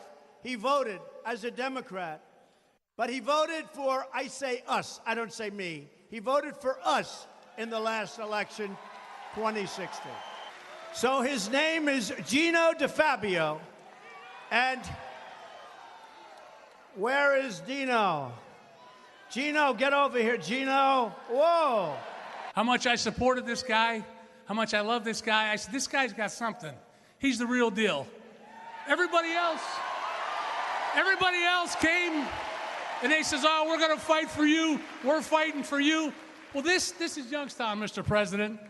Speaker 4: He voted as a Democrat, but he voted for, I say us, I don't say me. He voted for us in the last election, 2016. So his name is Gino DeFabio, and where is Dino? Gino, get over here, Gino. Whoa.
Speaker 17: How much I supported this guy, how much I love this guy. I said, this guy's got something. He's the real deal. Everybody else came and they says, oh, we're going to fight for you. We're fighting for you. Well, this is Youngstown, Mr. President.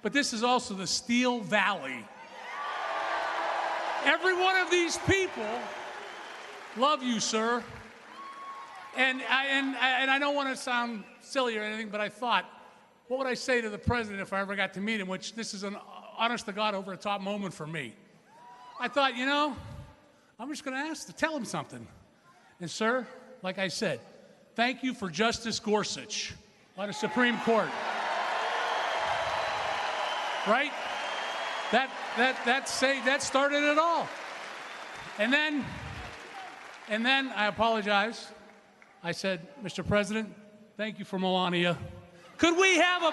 Speaker 17: but this is also the Steel Valley. Every one of these people love you, sir. And I don't want to sound silly or anything, but I thought, what would I say to the president if I ever got to meet him, which this is an honest-to-God over-the-top moment for me. I thought, you know, I'm just going to tell him something. And, sir, like I said, thank you for Justice Gorsuch on the Supreme Court. Right? That started it all. And then I apologize. I said, Mr. President, thank you for Melania. Could we have a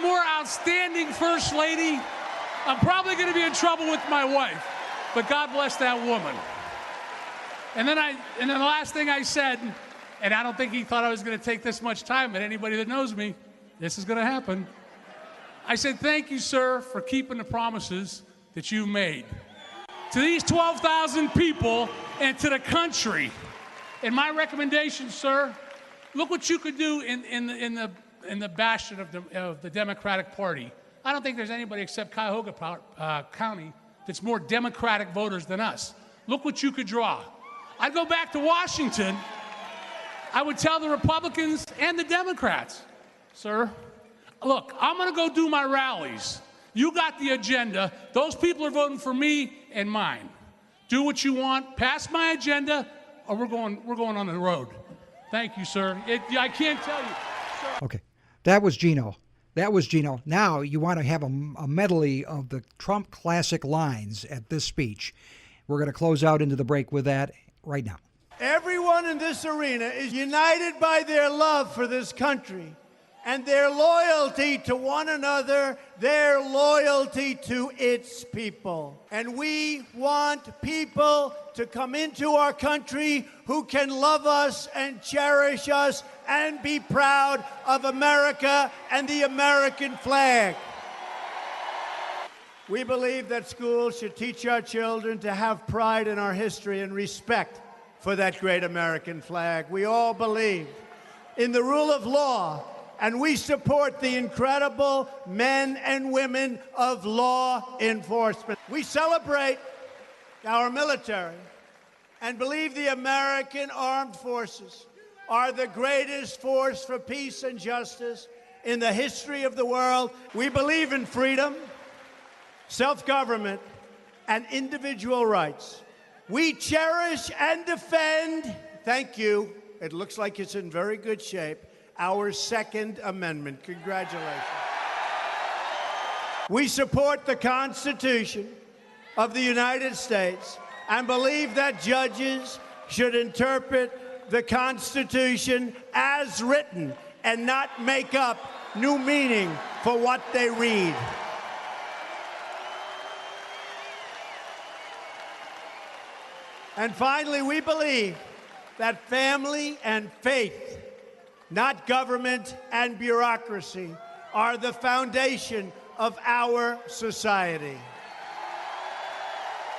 Speaker 17: more outstanding First Lady? I'm probably going to be in trouble with my wife, but God bless that woman. And then the last thing I said, and I don't think he thought I was going to take this much time, but anybody that knows me, this is going to happen. I said, thank you, sir, for keeping the promises that you made. To these 12,000 people and to the country. And my recommendation, sir, look what you could do in the bastion of the Democratic Party. I don't think there's anybody except Cuyahoga County that's more Democratic voters than us. Look what you could draw. I'd go back to Washington. I would tell the Republicans and the Democrats, sir, look, I'm going to go do my rallies. You got the agenda. Those people are voting for me and mine. Do what you want. Pass my agenda, or we're going on the road. Thank you, sir. I can't tell you. Sir.
Speaker 2: Okay, that was Gino. Now you want to have a medley of the Trump classic lines at this speech. We're going to close out into the break with that right now.
Speaker 4: Everyone in this arena is united by their love for this country and their loyalty to one another, their loyalty to its people. And we want people to come into our country who can love us and cherish us and be proud of America and the American flag. We believe that schools should teach our children to have pride in our history and respect for that great American flag. We all believe in the rule of law, and we support the incredible men and women of law enforcement. We celebrate our military and believe the American armed forces are the greatest force for peace and justice in the history of the world. We believe in freedom, self-government, and individual rights. We cherish and defend, thank you, it looks like it's in very good shape, our Second Amendment. Congratulations. We support the Constitution of the United States and believe that judges should interpret the Constitution as written and not make up new meaning for what they read. And finally, we believe that family and faith, not government and bureaucracy, are the foundation of our society.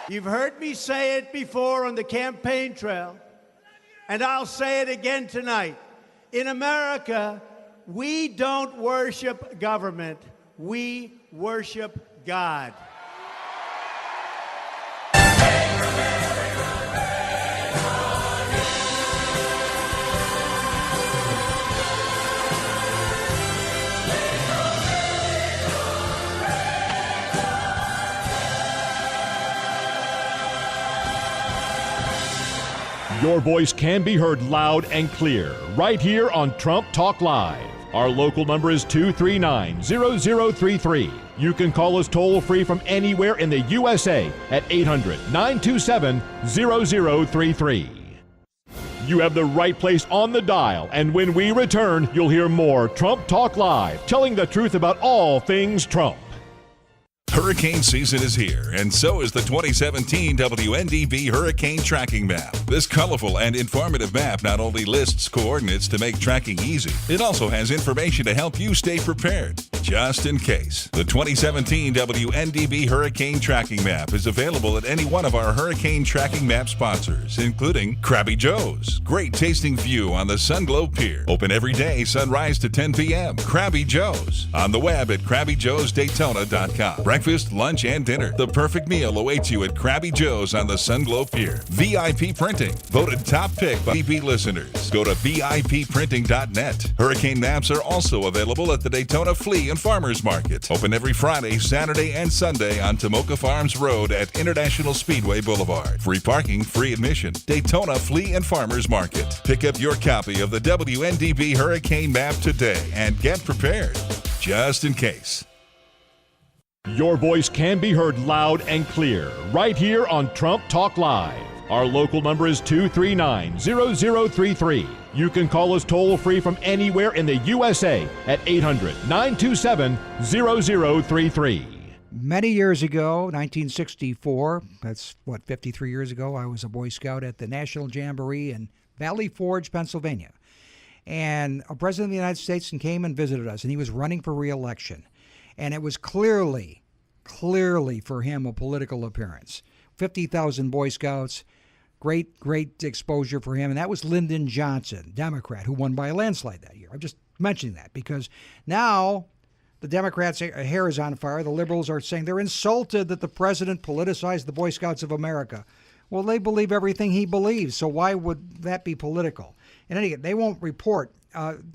Speaker 4: You've heard me say it before on the campaign trail, and I'll say it again tonight. In America, we don't worship government, we worship God.
Speaker 1: Your voice can be heard loud and clear right here on Trump Talk Live. Our local number is 239-0033. You can call us toll-free from anywhere in the USA at 800-927-0033. You have the right place on the dial, and when we return, you'll hear more Trump Talk Live, telling the truth about all things Trump.
Speaker 18: Hurricane season is here, and so is the 2017 WNDB Hurricane Tracking Map. This colorful and informative map not only lists coordinates to make tracking easy, it also has information to help you stay prepared, just in case. The 2017 WNDB Hurricane Tracking Map is available at any one of our Hurricane Tracking Map sponsors, including Krabby Joe's. Great tasting view on the Sunglow Pier. Open every day, sunrise to 10 p.m. Krabby Joe's. On the web at KrabbyJoesDaytona.com. Breakfast, lunch, and dinner. The perfect meal awaits you at Krabby Joe's on the Sunglow Pier. VIP Printing. Voted top pick by BP listeners. Go to VIPPrinting.net. Hurricane maps are also available at the Daytona Flea and Farmers Market. Open every Friday, Saturday, and Sunday on Tomoka Farms Road at International Speedway Boulevard. Free parking, free admission. Daytona Flea and Farmers Market. Pick up your copy of the WNDB Hurricane Map today and get prepared, just in case.
Speaker 1: Your voice can be heard loud and clear right here on Trump Talk Live. Our local number is 239-0033. You can call us toll-free from anywhere in the USA at 800-927-0033.
Speaker 2: Many years ago, 1964, that's 53 years ago, I was a Boy Scout at the National Jamboree in Valley Forge, Pennsylvania. And a president of the United States came and visited us, and he was running for re-election. And it was clearly for him a political appearance. 50,000 Boy Scouts, great exposure for him. And that was Lyndon Johnson, Democrat, who won by a landslide that year. I'm just mentioning that because now the Democrats' hair is on fire. The liberals are saying they're insulted that the president politicized the Boy Scouts of America. Well, they believe everything he believes, so why would that be political? And anyway, they won't report.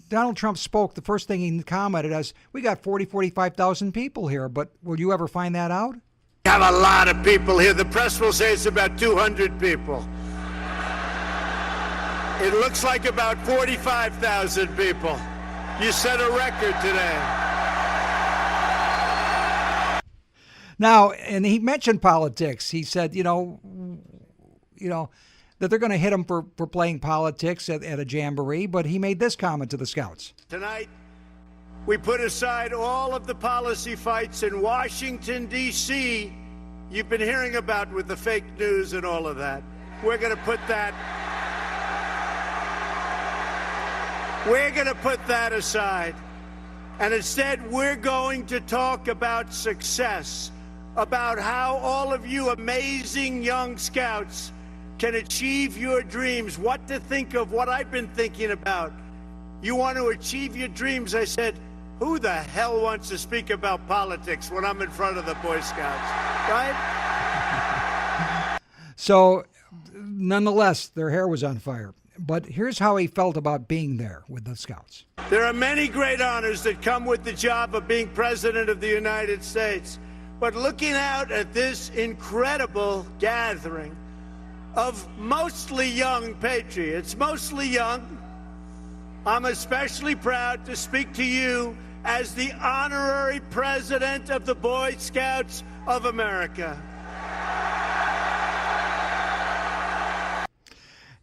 Speaker 2: Donald Trump spoke. The first thing he commented as, we got 45,000 people here, but will you ever find that out?
Speaker 4: We have a lot of people here. The press will say it's about 200 people. It looks like about 45,000 people. You set a record today.
Speaker 2: Now, and he mentioned politics. He said, you know, that they're going to hit him for playing politics at a jamboree, but he made this comment to the Scouts.
Speaker 4: Tonight, we put aside all of the policy fights in Washington, D.C. you've been hearing about with the fake news and all of that. We're going to put that aside. And instead, we're going to talk about success, about how all of you amazing young Scouts can achieve your dreams, what to think of, what I've been thinking about. You want to achieve your dreams. I said, who the hell wants to speak about politics when I'm in front of the Boy Scouts, right?
Speaker 2: So, nonetheless, their hair was on fire. But here's how he felt about being there with the Scouts.
Speaker 4: There are many great honors that come with the job of being President of the United States. But looking out at this incredible gathering of mostly young patriots, mostly young, I'm especially proud to speak to you as the honorary president of the Boy Scouts of America.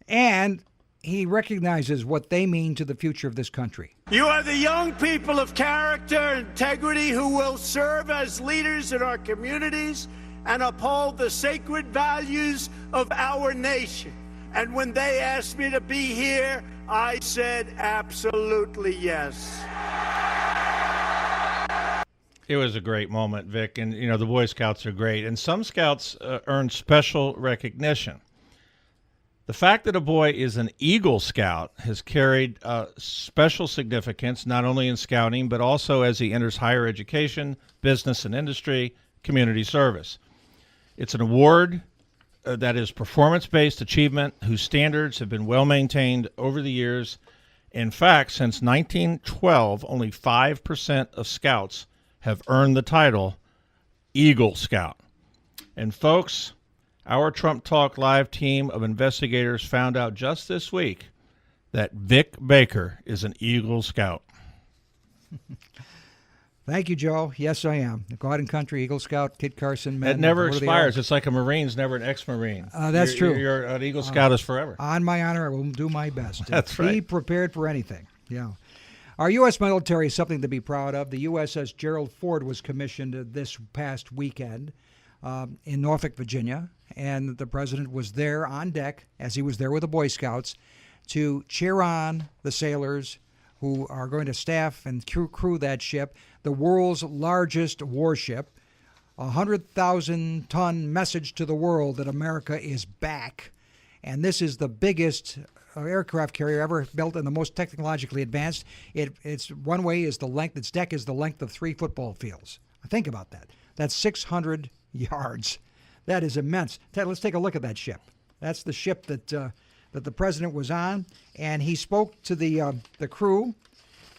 Speaker 2: And he recognizes what they mean to the future of this country.
Speaker 4: You are the young people of character and integrity who will serve as leaders in our communities and uphold the sacred values of our nation. And when they asked me to be here, I said absolutely yes.
Speaker 3: It was a great moment, Vic, and you know the Boy Scouts are great, and some Scouts earn special recognition. The fact that a boy is an Eagle Scout has carried special significance, not only in scouting, but also as he enters higher education, business and industry, community service. It's an award that is performance-based achievement whose standards have been well maintained over the years. In fact, since 1912, only 5% of Scouts have earned the title Eagle Scout. And folks, our Trump Talk Live team of investigators found out just this week that Vic Baker is an Eagle Scout.
Speaker 2: Thank you, Joe. Yes, I am. The God and Country Eagle Scout, Kit Carson.
Speaker 3: It never expires. It's like a Marine's never an ex-Marine.
Speaker 2: That's true.
Speaker 3: You're an Eagle Scout is forever.
Speaker 2: On my honor, I will do my best.
Speaker 3: That's right.
Speaker 2: Be prepared for anything. Yeah. Our U.S. military is something to be proud of. The USS Gerald Ford was commissioned this past weekend in Norfolk, Virginia, and the president was there on deck, as he was there with the Boy Scouts, to cheer on the sailors who are going to staff and crew that ship, the world's largest warship, a 100,000-ton message to the world that America is back. And this is the biggest aircraft carrier ever built and the most technologically advanced. Its runway is the length, its deck is the length of 3 football fields. Think about that. That's 600 yards. That is immense. Ted, let's take a look at that ship. That's the ship that the president was on, and he spoke to the crew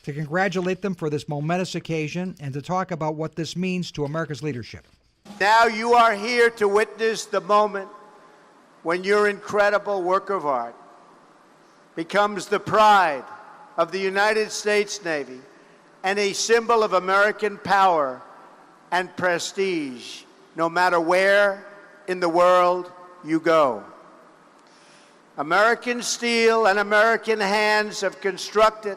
Speaker 2: to congratulate them for this momentous occasion and to talk about what this means to America's leadership.
Speaker 4: Now you are here to witness the moment when your incredible work of art becomes the pride of the United States Navy and a symbol of American power and prestige, no matter where in the world you go. American steel and American hands have constructed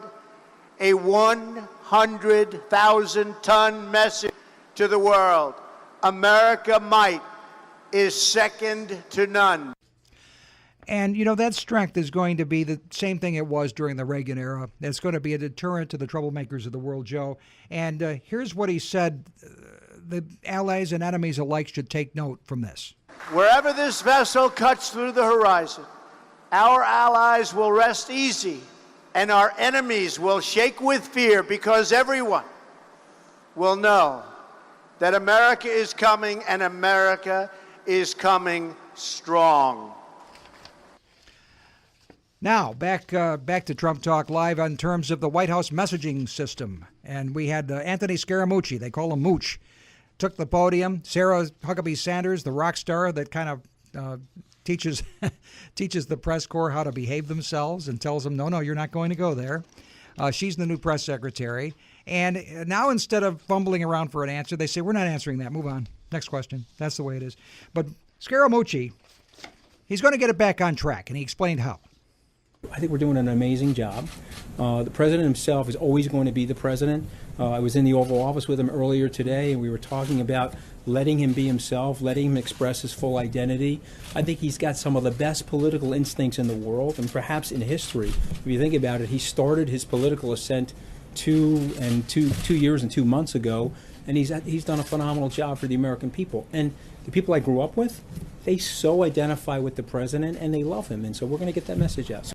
Speaker 4: a 100,000-ton message to the world. America might is second to none.
Speaker 2: And, you know, that strength is going to be the same thing it was during the Reagan era. It's going to be a deterrent to the troublemakers of the world, Joe. And here's what he said. The allies and enemies alike should take note from this.
Speaker 4: Wherever this vessel cuts through the horizon, our allies will rest easy and our enemies will shake with fear, because everyone will know that America is coming, and America is coming strong.
Speaker 2: Now, back to Trump Talk Live in terms of the White House messaging system. And we had Anthony Scaramucci, they call him Mooch, took the podium. Sarah Huckabee Sanders, the rock star that kind of teaches the press corps how to behave themselves and tells them, no, you're not going to go there. She's the new press secretary. And now instead of fumbling around for an answer, they say, we're not answering that. Move on. Next question. That's the way it is. But Scaramucci, he's going to get it back on track, and he explained how.
Speaker 19: I think we're doing an amazing job. The president himself is always going to be the president. I was in the Oval Office with him earlier today, and we were talking about letting him be himself, letting him express his full identity. I think he's got some of the best political instincts in the world, and perhaps in history. If you think about it, he started his political ascent two years and 2 months ago, and he's done a phenomenal job for the American people. And the people I grew up with, they so identify with the president, and they love him, and so we're going to get that message out.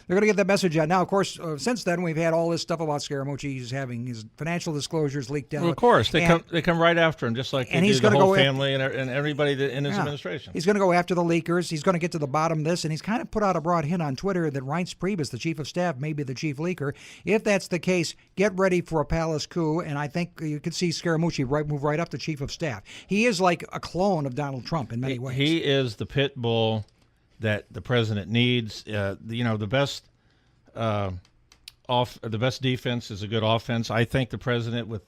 Speaker 2: They're going to get that message out. Now, of course, since then, we've had all this stuff about Scaramucci. He's having his financial disclosures leaked out.
Speaker 3: Well, of course. They come right after him, just like they do the whole family and everybody in his administration.
Speaker 2: He's going to go after the leakers. He's going to get to the bottom of this, and he's kind of put out a broad hint on Twitter that Reince Priebus, the chief of staff, may be the chief leaker. If that's the case, get ready for a palace coup, and I think you could see Scaramucci move right up to chief of staff. He is like a clone of Donald Trump in many ways.
Speaker 3: He is the pit bull that the president needs. The best... the best defense is a good offense. I think the president with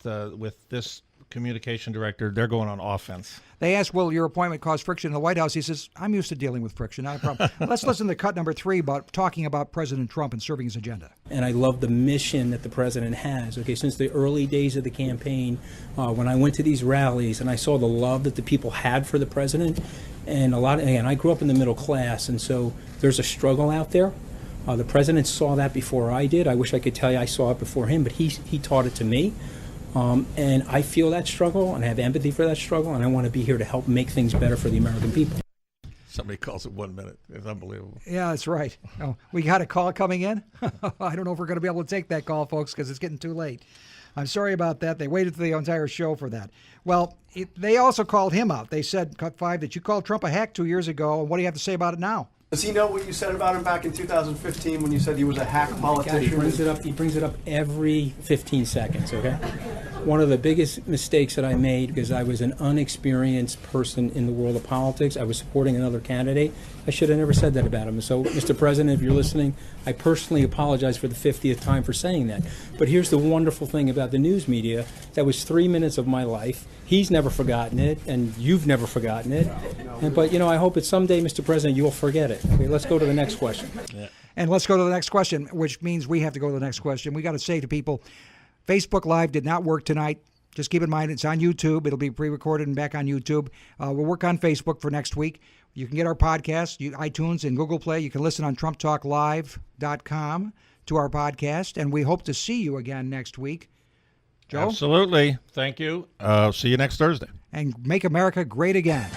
Speaker 3: this communication director, they're going on offense.
Speaker 2: They asked, will your appointment cause friction in the White House? He says, I'm used to dealing with friction, not a problem. Let's listen to cut number 3 about talking about President Trump and serving his agenda.
Speaker 19: And I love the mission that the president has. Okay, since the early days of the campaign, when I went to these rallies and I saw the love that the people had for the president, and again, I grew up in the middle class, and so there's a struggle out there. The president saw that before I did. I wish I could tell you I saw it before him, but he taught it to me. And I feel that struggle, and I have empathy for that struggle, and I want to be here to help make things better for the American people.
Speaker 3: Somebody calls it 1 minute. It's unbelievable.
Speaker 2: Yeah, that's right. Oh, we got a call coming in. I don't know if we're going to be able to take that call, folks, because it's getting too late. I'm sorry about that. They waited the entire show for that. Well, they also called him out. They said, cut 5, that you called Trump a hack 2 years ago. And what do you have to say about it now?
Speaker 20: Does he know what you said about him back in 2015 when you said he was a hack politician?
Speaker 19: He brings it up every 15 seconds, okay? One of the biggest mistakes that I made, because I was an unexperienced person in the world of politics, I was supporting another candidate. I should have never said that about him. So, Mr. President, if you're listening, I personally apologize for the 50th time for saying that. But here's the wonderful thing about the news media. That was 3 minutes of my life. He's never forgotten it, and you've never forgotten it. But, I hope that someday, Mr. President, you'll forget it. Okay, let's go to the next question.
Speaker 3: Yeah.
Speaker 2: And let's go to the next question, which means we have to go to the next question. We got to say to people, Facebook Live did not work tonight. Just keep in mind it's on YouTube. It'll be pre-recorded and back on YouTube. We'll work on Facebook for next week. You can get our podcast, iTunes and Google Play. You can listen on TrumpTalkLive.com to our podcast, and we hope to see you again next week. Joe?
Speaker 3: Absolutely. Thank you. See you next Thursday.
Speaker 2: And make America great again.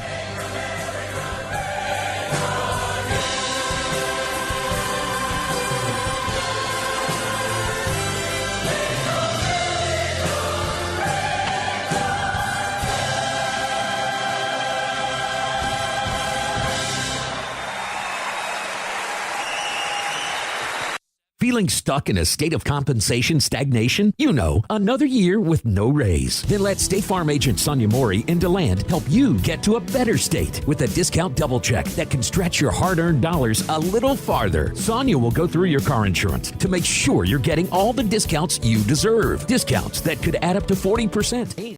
Speaker 5: Feeling stuck in a state of compensation stagnation? You know, another year with no raise. Then let State Farm agent Sonia Mori in DeLand help you get to a better state with a discount double check that can stretch your hard-earned dollars a little farther. Sonia will go through your car insurance to make sure you're getting all the discounts you deserve. Discounts that could add up to 40%.